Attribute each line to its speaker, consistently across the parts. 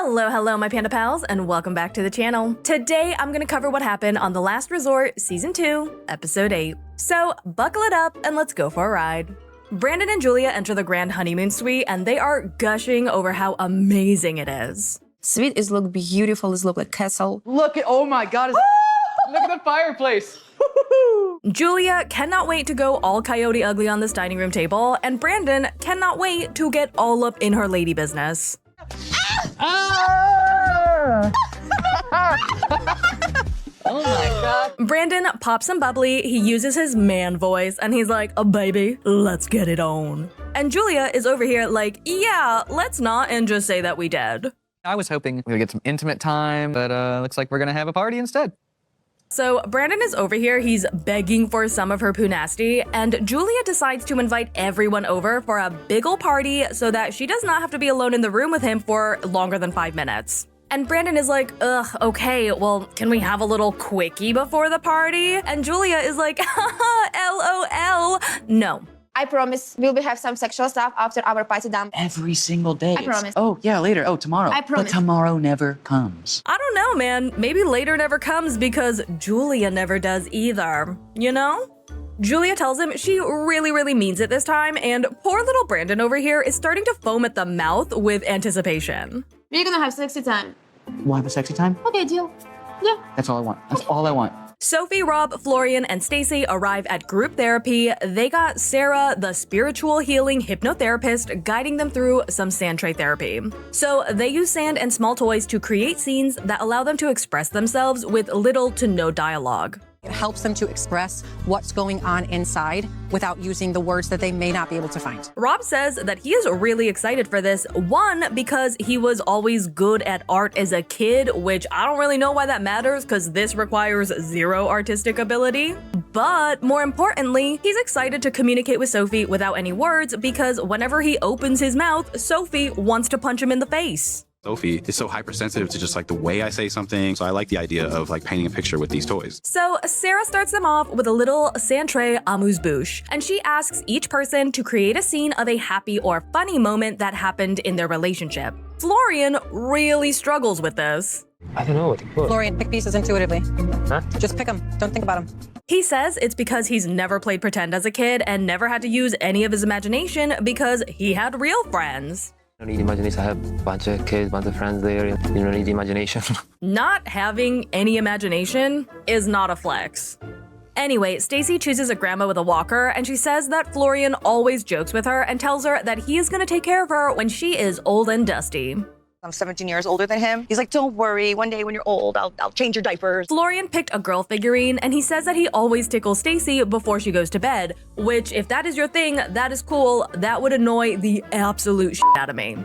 Speaker 1: Hello, my panda pals, and welcome back to the channel. Today, I'm gonna cover what happened on The Last Resort, Season 2, Episode 8. So, buckle it up and let's go for a ride. Brandon and Julia enter the grand honeymoon suite, and they are gushing over how amazing it is.
Speaker 2: Suite is look beautiful, it look like castle.
Speaker 3: Look at, oh my God, look at the fireplace.
Speaker 1: Julia cannot wait to go all coyote ugly on this dining room table, and Brandon cannot wait to get all up in her lady business.
Speaker 3: Ah! Oh my God.
Speaker 1: Brandon pops some bubbly, he uses his man voice, and he's like, oh baby, let's get it on. And Julia is over here like, yeah, let's not and just say that we did.
Speaker 3: I was hoping we would get some intimate time, but looks like we're gonna have a party instead.
Speaker 1: So Brandon is over here, he's begging for some of her poo nasty, and Julia decides to invite everyone over for a big ol' party so that she does not have to be alone in the room with him for longer than 5 minutes. And Brandon is like, ugh, okay, well, can we have a little quickie before the party? And Julia is like, haha, LOL. No.
Speaker 4: I promise we'll have some sexual stuff after our party done.
Speaker 5: Every single day.
Speaker 4: I promise.
Speaker 5: Oh, yeah, later. Oh, tomorrow.
Speaker 4: I promise.
Speaker 5: But tomorrow never comes.
Speaker 1: I don't know, man. Maybe later never comes because Julia never does either, you know? Julia tells him she really means it this time, and poor little Brandon over here is starting to foam at the mouth with anticipation.
Speaker 4: We're gonna have sexy time.
Speaker 5: We'll have a sexy time?
Speaker 4: Okay, deal. Yeah.
Speaker 5: That's all I want. That's all I want.
Speaker 1: Sophie, Rob, Florian, and Stacy arrive at group therapy. They got Sarah, the spiritual healing hypnotherapist, guiding them through some sand tray therapy. So they use sand and small toys to create scenes that allow them to express themselves with little to no dialogue.
Speaker 2: It helps them to express what's going on inside without using the words that they may not be able to find.
Speaker 1: Rob says that he is really excited for this, one, because he was always good at art as a kid, which I don't really know why that matters because this requires zero artistic ability. But more importantly, he's excited to communicate with Sophie without any words because whenever he opens his mouth, Sophie wants to punch him in the face.
Speaker 6: Sophie is so hypersensitive to just like the way I say something. So I like the idea of like painting a picture with these toys.
Speaker 1: So Sarah starts them off with a little sand tray amuse-bouche, and she asks each person to create a scene of a happy or funny moment that happened in their relationship. Florian really struggles with this.
Speaker 7: I don't know what to put.
Speaker 2: Florian, pick pieces intuitively.
Speaker 7: Huh?
Speaker 2: Just pick them. Don't think about them.
Speaker 1: He says it's because he's never played pretend as a kid and never had to use any of his imagination because he had real friends.
Speaker 7: I don't need imagination. I have a bunch of kids, bunch of friends there. You don't need imagination.
Speaker 1: Not having any imagination is not a flex. Anyway, Stacy chooses a grandma with a walker, and she says that Florian always jokes with her and tells her that he is gonna take care of her when she is old and dusty.
Speaker 8: I'm 17 years older than him. He's like, don't worry, one day when you're old, I'll change your diapers.
Speaker 1: Florian picked a girl figurine, and he says that he always tickles Stacy before she goes to bed, which, if that is your thing, that is cool. That would annoy the absolute shit out of me.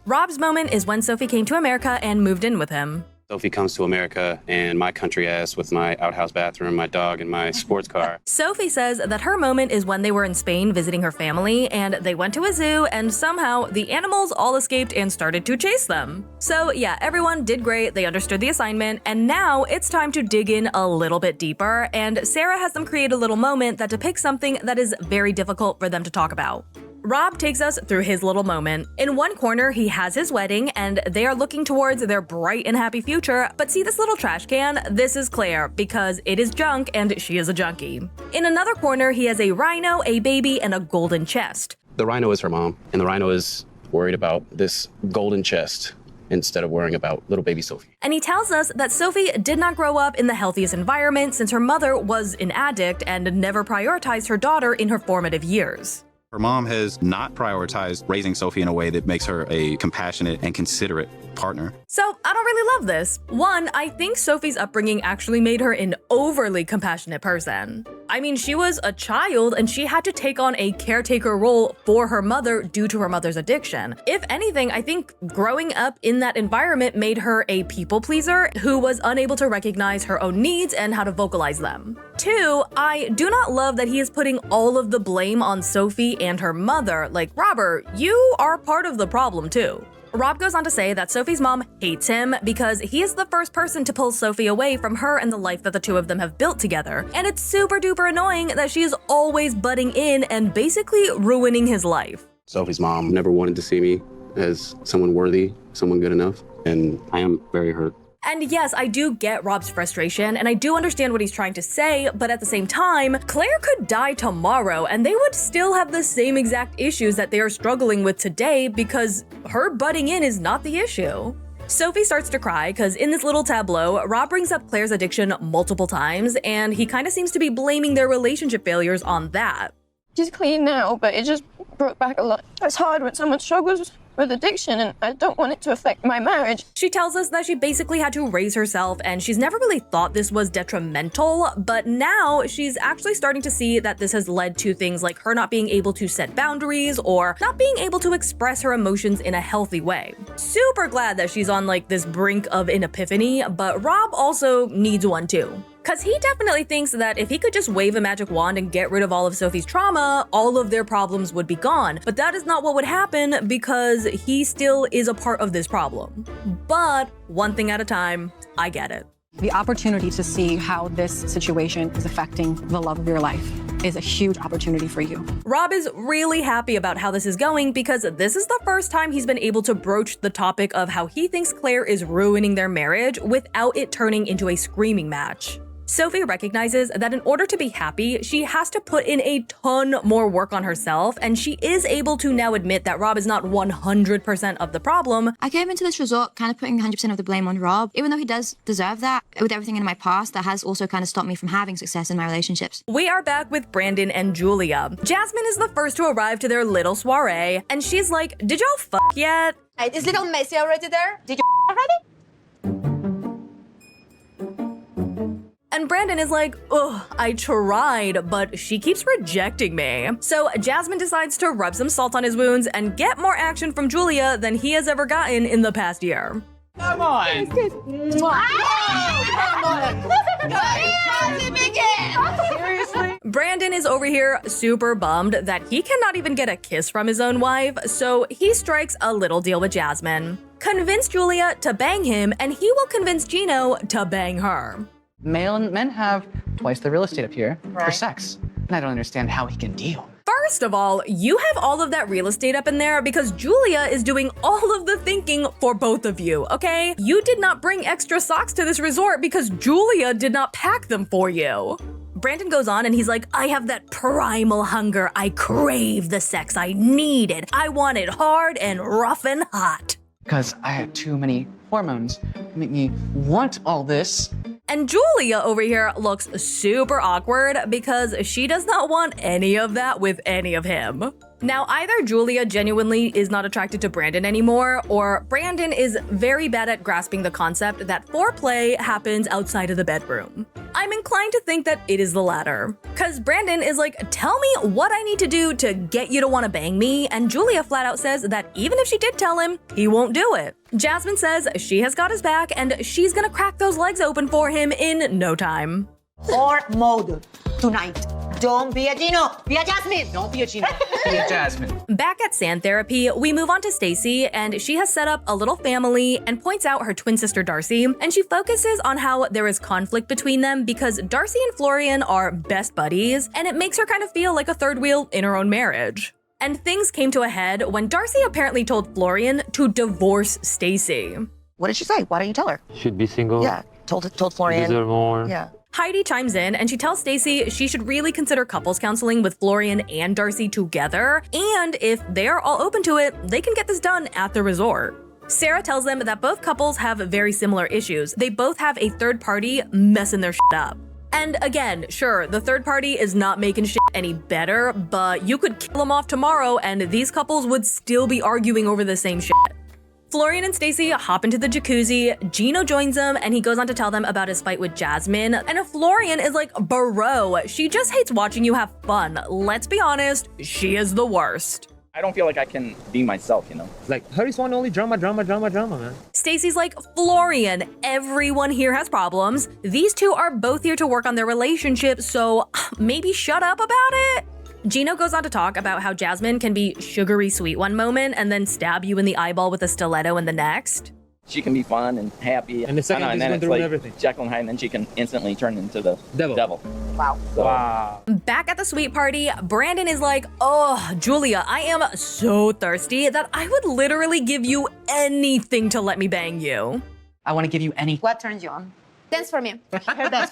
Speaker 1: Rob's moment is when Sophie came to America and moved in with him.
Speaker 6: Sophie comes to America and my country ass with my outhouse bathroom, my dog, and my sports car.
Speaker 1: Sophie says that her moment is when they were in Spain visiting her family, and they went to a zoo, and somehow the animals all escaped and started to chase them. So yeah, everyone did great, they understood the assignment, and now it's time to dig in a little bit deeper, and Sarah has them create a little moment that depicts something that is very difficult for them to talk about. Rob takes us through his little moment. In one corner, he has his wedding, and they are looking towards their bright and happy future, but see this little trash can? This is Claire, because it is junk and she is a junkie. In another corner, he has a rhino, a baby, and a golden chest.
Speaker 6: The rhino is her mom, and the rhino is worried about this golden chest instead of worrying about little baby Sophie.
Speaker 1: And he tells us that Sophie did not grow up in the healthiest environment since her mother was an addict and never prioritized her daughter in her formative years.
Speaker 6: Her mom has not prioritized raising Sophie in a way that makes her a compassionate and considerate partner.
Speaker 1: So I don't really love this. One, I think Sophie's upbringing actually made her an overly compassionate person. I mean, she was a child and she had to take on a caretaker role for her mother due to her mother's addiction. If anything, I think growing up in that environment made her a people pleaser who was unable to recognize her own needs and how to vocalize them. Two, I do not love that he is putting all of the blame on Sophie and her mother. Like, Robert, you are part of the problem too. Rob goes on to say that Sophie's mom hates him because he is the first person to pull Sophie away from her and the life that the two of them have built together, and it's super duper annoying that she is always butting in and basically ruining his life.
Speaker 6: Sophie's mom never wanted to see me as someone worthy, someone good enough. and I am very hurt.
Speaker 1: And yes, I do get Rob's frustration, and I do understand what he's trying to say, but at the same time, Claire could die tomorrow, and they would still have the same exact issues that they are struggling with today because her butting in is not the issue. Sophie starts to cry because in this little tableau, Rob brings up Claire's addiction multiple times, and he kind of seems to be blaming their relationship failures on that.
Speaker 9: She's clean now, but it just brought back a lot. It's hard when someone struggles with addiction, and I don't want it to affect my marriage.
Speaker 1: She tells us that she basically had to raise herself, and she's never really thought this was detrimental, but now she's actually starting to see that this has led to things like her not being able to set boundaries or not being able to express her emotions in a healthy way. Super glad that she's on like this brink of an epiphany, but Rob also needs one too. Cause he definitely thinks that if he could just wave a magic wand and get rid of all of Sophie's trauma, all of their problems would be gone. But that is not what would happen because he still is a part of this problem. But one thing at a time, I get it.
Speaker 2: The opportunity to see how this situation is affecting the love of your life is a huge opportunity for you.
Speaker 1: Rob is really happy about how this is going because this is the first time he's been able to broach the topic of how he thinks Claire is ruining their marriage without it turning into a screaming match. Sophie recognizes that in order to be happy, she has to put in a ton more work on herself, and she is able to now admit that Rob is not 100% of the problem.
Speaker 10: I came into this resort kind of putting 100% of the blame on Rob, even though he does deserve that. With everything in my past, that has also kind of stopped me from having success in my relationships.
Speaker 1: We are back with Brandon and Julia. Jasmine is the first to arrive to their little soiree, and she's like, did y'all fuck yet?
Speaker 4: Hey, is little Messi already there? Did you already?
Speaker 1: And Brandon is like, ugh, I tried, but she keeps rejecting me. So Jasmine decides to rub some salt on his wounds and get more action from Julia than he has ever gotten in the past year.
Speaker 5: Come on.
Speaker 4: Seriously?
Speaker 1: Brandon is over here super bummed that he cannot even get a kiss from his own wife, so he strikes a little deal with Jasmine. Convince Julia to bang him, and he will convince Gino to bang her.
Speaker 5: Men have twice the real estate up here for
Speaker 4: Right.
Speaker 5: sex. And I don't understand how he can deal.
Speaker 1: First of all, you have all of that real estate up in there because Julia is doing all of the thinking for both of you, okay? You did not bring extra socks to this resort because Julia did not pack them for you. Brandon goes on and he's like, I have that primal hunger. I crave the sex. I need it. I want it hard and rough and hot.
Speaker 5: Because I had too many hormones to make me want all this.
Speaker 1: And Julia over here looks super awkward because she does not want any of that with any of him. Now, either Julia genuinely is not attracted to Brandon anymore, or Brandon is very bad at grasping the concept that foreplay happens outside of the bedroom. I'm inclined to think that it is the latter. Cause Brandon is like, tell me what I need to do to get you to wanna bang me, and Julia flat out says that even if she did tell him, he won't do it. Jasmine says she has got his back and she's gonna crack those legs open for him in no time.
Speaker 8: Whore mode tonight. Don't be a Gino, be a Jasmine.
Speaker 5: Don't be a Gino. Be a Jasmine.
Speaker 1: Back at sand therapy, we move on to Stacy, and she has set up a little family and points out her twin sister Darcy, and she focuses on how there is conflict between them because Darcy and Florian are best buddies, and it makes her kind of feel like a third wheel in her own marriage. And things came to a head when Darcy apparently told Florian to divorce Stacy.
Speaker 8: What did she say? Why don't you tell her?
Speaker 7: Should be single.
Speaker 8: Yeah, told Florian.
Speaker 7: Deserve more.
Speaker 8: Yeah.
Speaker 1: Heidi chimes in and she tells Stacy she should really consider couples counseling with Florian and Darcy together, and if they are all open to it, they can get this done at the resort. Sarah tells them that both couples have very similar issues. They both have a third party messing their shit up. And again, sure, the third party is not making shit any better, but you could kill them off tomorrow and these couples would still be arguing over the same shit. Florian and Stacy hop into the jacuzzi, Gino joins them, and he goes on to tell them about his fight with Jasmine. And Florian is like, bro, she just hates watching you have fun. Let's be honest, she is the worst.
Speaker 11: I don't feel like I can be myself, you know?
Speaker 7: Like, her is one only drama, man.
Speaker 1: Stacy's like, Florian, everyone here has problems. These two are both here to work on their relationship, so maybe shut up about it. Gino goes on to talk about how Jasmine can be sugary sweet one moment and then stab you in the eyeball with a stiletto in the next.
Speaker 11: she can be fun and happy.
Speaker 12: And the second
Speaker 11: I know,
Speaker 12: she's
Speaker 11: and then
Speaker 12: going
Speaker 11: it's
Speaker 12: to ruin
Speaker 11: like
Speaker 12: everything.
Speaker 11: Jekyll and Hyde, and then she can instantly turn into the devil.
Speaker 4: Wow.
Speaker 11: So,
Speaker 12: Wow.
Speaker 1: Back at the sweet party, Brandon is like, oh, Julia, I am so thirsty that I would literally give you anything to let me bang you.
Speaker 5: I want to give you any.
Speaker 4: What turns you on? Dance for me. Let's go, Nasher.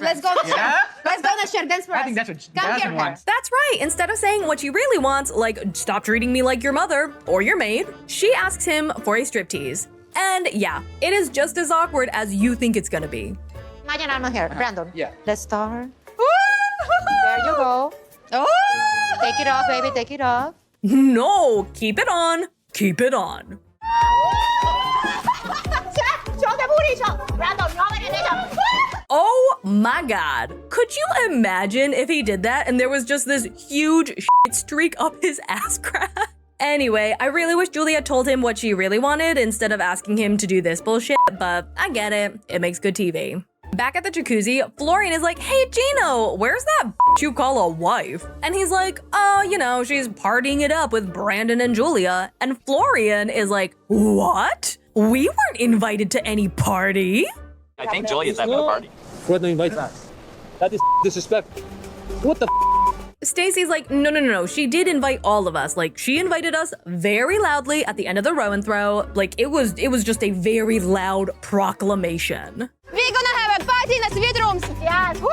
Speaker 4: Let's go, Nasher. Dance for us.
Speaker 5: I think that's what
Speaker 4: Come
Speaker 5: Jasmine
Speaker 4: here,
Speaker 5: wants.
Speaker 1: That's right. Instead of saying what she really wants, like, stop treating me like your mother or your maid, she asks him for a striptease. And yeah, it is just as awkward as you think it's gonna be.
Speaker 4: Imagine I'm not here. Brandon.
Speaker 5: Yeah.
Speaker 4: Let's start. There you go. Oh! Take it off, baby. Take it off.
Speaker 1: No, keep it on. Keep it on. Oh my god. Could you imagine if he did that and there was just this huge shit streak up his ass crack? Anyway, I really wish Julia told him what she really wanted instead of asking him to do this bullshit, but I get it. It makes good TV. Back at the jacuzzi, Florian is like, hey Gino, where's that you call a wife? And he's like, oh, you know, she's partying it up with Brandon and Julia. And Florian is like, what? We weren't invited to any party.
Speaker 11: I think Julia's having a party.
Speaker 12: What do you invite us? That is disrespectful. What the
Speaker 1: Stacy's like, no, she did invite all of us. Like, she invited us very loudly at the end of the row and throw. Like, it was just a very loud proclamation.
Speaker 4: We're gonna have a party in the sweet rooms. Yes. Woo!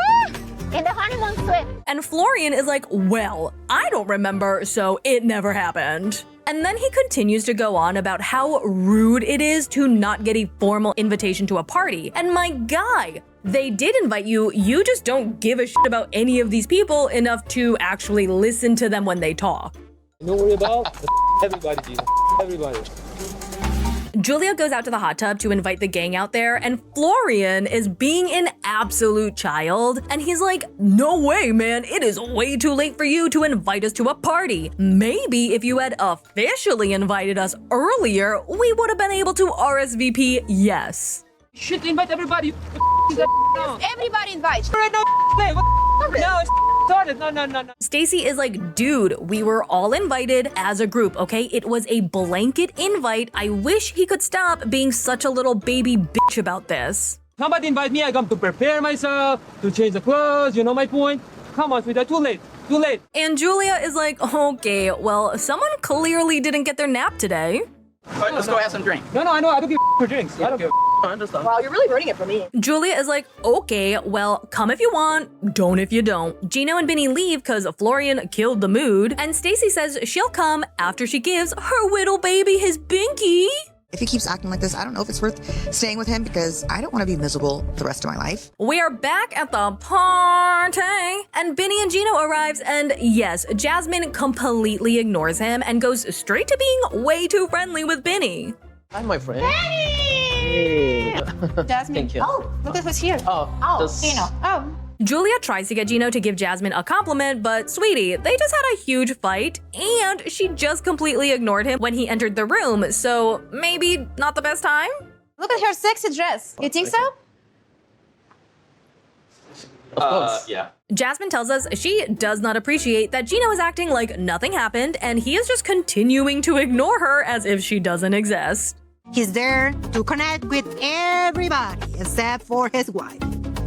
Speaker 4: In the honeymoon suite.
Speaker 1: And Florian is like, well, I don't remember, so it never happened. And then he continues to go on about how rude it is to not get a formal invitation to a party. And my guy, they did invite you, you just don't give a shit about any of these people enough to actually listen to them when they talk.
Speaker 12: Don't worry about everybody, Gino. Everybody.
Speaker 1: Julia goes out to the hot tub to invite the gang out there, and Florian is being an absolute child. And he's like, no way, man, it is way too late for you to invite us to a party. Maybe if you had officially invited us earlier, we would have been able to RSVP yes.
Speaker 12: Shit, invite everybody.
Speaker 4: Everybody invites.
Speaker 12: No, it's started. No.
Speaker 1: Stacy is like, dude, we were all invited as a group, okay? It was a blanket invite. I wish he could stop being such a little baby bitch about this.
Speaker 12: Somebody invite me. I come to prepare myself, to change the clothes. You know my point? Come on, sweetheart. Too late. Too late.
Speaker 1: And Julia is like, okay, well, someone clearly didn't get their nap today.
Speaker 11: All right, let's go have some drink.
Speaker 12: No, I know. I don't give for drinks. I don't give.
Speaker 4: Wow, you're really ruining it for me.
Speaker 1: Julia is like, okay, well, come if you want, don't if you don't. Gino and Benny leave because Florian killed the mood, and Stacy says she'll come after she gives her little baby his binky.
Speaker 13: If he keeps acting like this, I don't know if it's worth staying with him because I don't want to be miserable the rest of my life.
Speaker 1: We are back at the party, and Benny and Gino arrives, and yes, Jasmine completely ignores him and goes straight to being way too friendly with Benny.
Speaker 7: Hi, my friend.
Speaker 4: Hey! Jasmine.
Speaker 7: Thank you.
Speaker 4: Oh, look at who's here.
Speaker 7: Oh,
Speaker 4: Gino. Oh.
Speaker 1: Julia tries to get Gino to give Jasmine a compliment, but sweetie, they just had a huge fight, and she just completely ignored him when he entered the room, so maybe not the best time?
Speaker 4: Look at her sexy dress. You think so?
Speaker 7: Of course.
Speaker 11: Yeah.
Speaker 1: Jasmine tells us she does not appreciate that Gino is acting like nothing happened, and he is just continuing to ignore her as if she doesn't exist.
Speaker 14: He's there to connect with everybody except for his wife.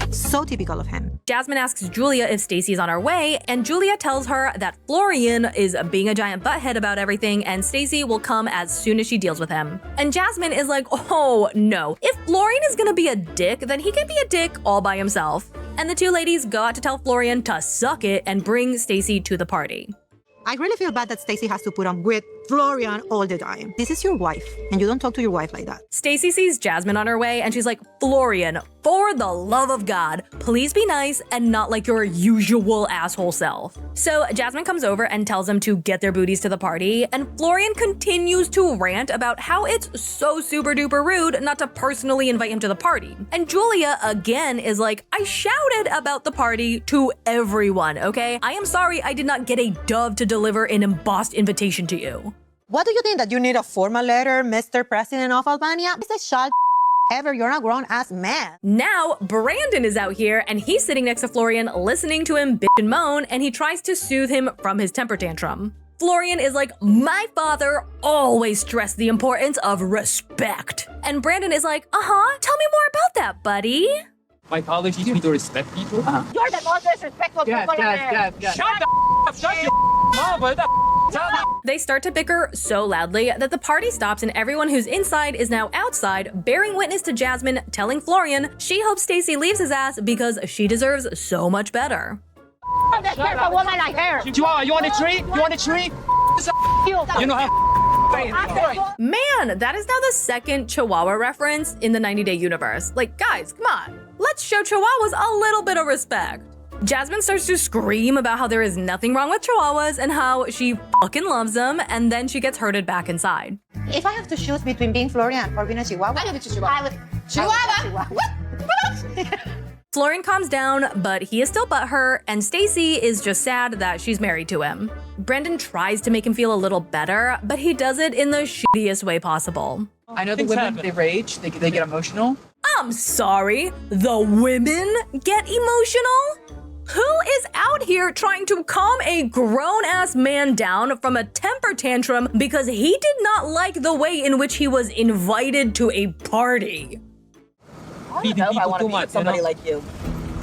Speaker 14: So typical of him.
Speaker 1: Jasmine asks Julia if Stacy's on her way, and Julia tells her that Florian is being a giant butthead about everything, and Stacy will come as soon as she deals with him. And Jasmine is like, oh no, if Florian is gonna be a dick, then he can be a dick all by himself. And the two ladies go out to tell Florian to suck it and bring Stacy to the party.
Speaker 14: I really feel bad that Stacy has to put up with Florian all the time. This is your wife, and you don't talk to your wife like that.
Speaker 1: Stacy sees Jasmine on her way, and she's like, Florian, for the love of God, please be nice and not like your usual asshole self. So Jasmine comes over and tells them to get their booties to the party, and Florian continues to rant about how it's so super duper rude not to personally invite him to the party. And Julia again is like, I shouted about the party to everyone, okay? I am sorry I did not get a dove to deliver an embossed invitation to you.
Speaker 14: What do you think, that you need a formal letter, Mr. President of Albania? It's a shot ever. You're not grown-ass man.
Speaker 1: Now, Brandon is out here, and he's sitting next to Florian, listening to him bitch and moan, and he tries to soothe him from his temper tantrum. Florian is like, my father always stressed the importance of respect. And Brandon is like, tell me more about that, buddy.
Speaker 12: My father teach me to respect people.
Speaker 4: You're the most disrespectful people in there.
Speaker 12: Shut the up! Shut your mouth! What the tell me.
Speaker 1: They start to bicker so loudly that the party stops and everyone who's inside is now outside, bearing witness to Jasmine telling Florian she hopes Stacy leaves his ass because she deserves so much better.
Speaker 4: A woman like her.
Speaker 12: Chihuahua, you want a tree? You want a tree? You know how.
Speaker 1: Man, that is now the second Chihuahua reference in the 90-Day universe. Like, guys, come on. Let's show Chihuahuas a little bit of respect. Jasmine starts to scream about how there is nothing wrong with Chihuahuas and how she fucking loves them, and then she gets herded back inside.
Speaker 14: If I have to choose between being Florian or being a Chihuahua,
Speaker 4: I would choose Chihuahua.
Speaker 14: Chihuahua.
Speaker 1: Florian calms down, but he is still butthurt, and Stacy is just sad that she's married to him. Brandon tries to make him feel a little better, but he does it in the shittiest way possible.
Speaker 5: I know the women, they rage, they get emotional.
Speaker 1: I'm sorry, the women get emotional? Who is out here trying to calm a grown-ass man down from a temper tantrum because he did not like the way in which he was invited to a party?
Speaker 8: I don't know if I want to be with somebody like you,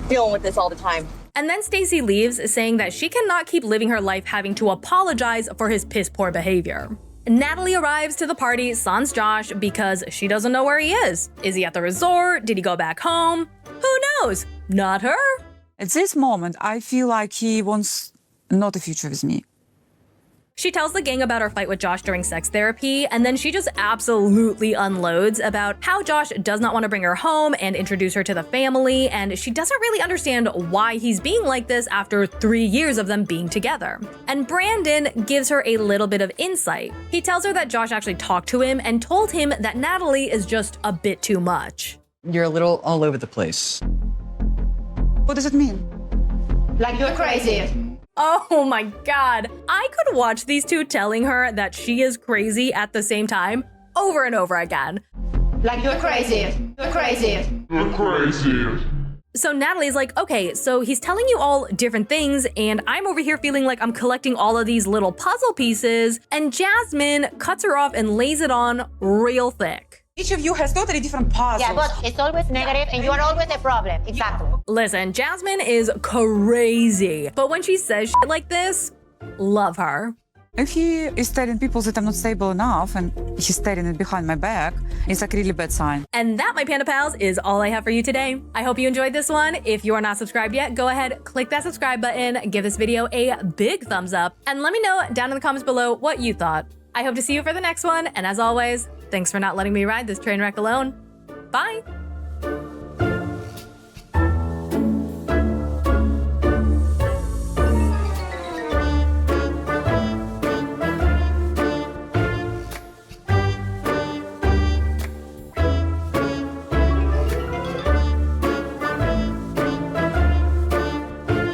Speaker 8: dealing with this all the time.
Speaker 1: And then Stacy leaves, saying that she cannot keep living her life having to apologize for his piss-poor behavior. Natalie arrives to the party sans Josh because she doesn't know where he is. Is he at the resort? Did he go back home? Who knows? Not her.
Speaker 15: At this moment, I feel like he wants not a future with me.
Speaker 1: She tells the gang about her fight with Josh during sex therapy, and then she just absolutely unloads about how Josh does not want to bring her home and introduce her to the family, and she doesn't really understand why he's being like this after 3 years of them being together. And Brandon gives her a little bit of insight. He tells her that Josh actually talked to him and told him that Natalie is just a bit too much.
Speaker 5: You're a little all over the place.
Speaker 15: What does it mean?
Speaker 4: Like you're crazy.
Speaker 1: Oh my god. I could watch these two telling her that she is crazy at the same time over and over again.
Speaker 4: Like you're crazy. You're crazy.
Speaker 16: You're crazy.
Speaker 1: So Natalie's like, okay, so he's telling you all different things, and I'm over here feeling like I'm collecting all of these little puzzle pieces, and Jasmine cuts her off and lays it on real thick.
Speaker 15: Each of you has totally different puzzles.
Speaker 4: Yeah, but it's always negative and you are always a problem. Exactly.
Speaker 1: Listen, Jasmine is crazy, but when she says shit like this, love her.
Speaker 15: If he is telling people that I'm not stable enough and he's telling it behind my back, it's like a really bad sign.
Speaker 1: And that, my Panda Pals, is all I have for you today. I hope you enjoyed this one. If you are not subscribed yet, go ahead, click that subscribe button, give this video a big thumbs up, and let me know down in the comments below what you thought. I hope to see you for the next one, and as always, thanks for not letting me ride this train wreck alone. Bye!